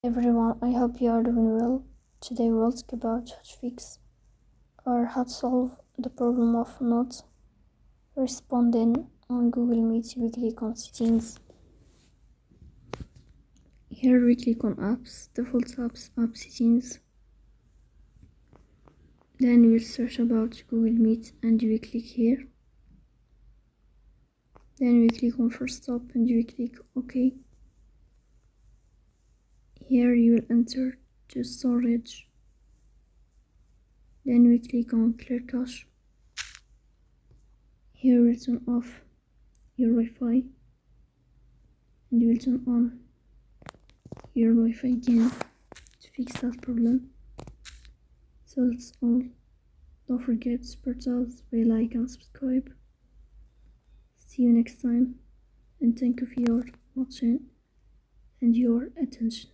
Everyone, I hope you are doing well. Today we'll talk about how to fix or how to solve the problem of not responding on Google Meet. We click on settings. Here we click on apps, default apps, app settings. Then we'll search about Google Meet and we click here. Then we click on first stop and we click OK. Here you will enter to storage. Then we click on clear cache. Here we'll turn off your Wi-Fi and you will turn on your Wi-Fi again to fix that problem. So that's all. Don't forget to support us by like and subscribe. See you next time and thank you for your watching and your attention.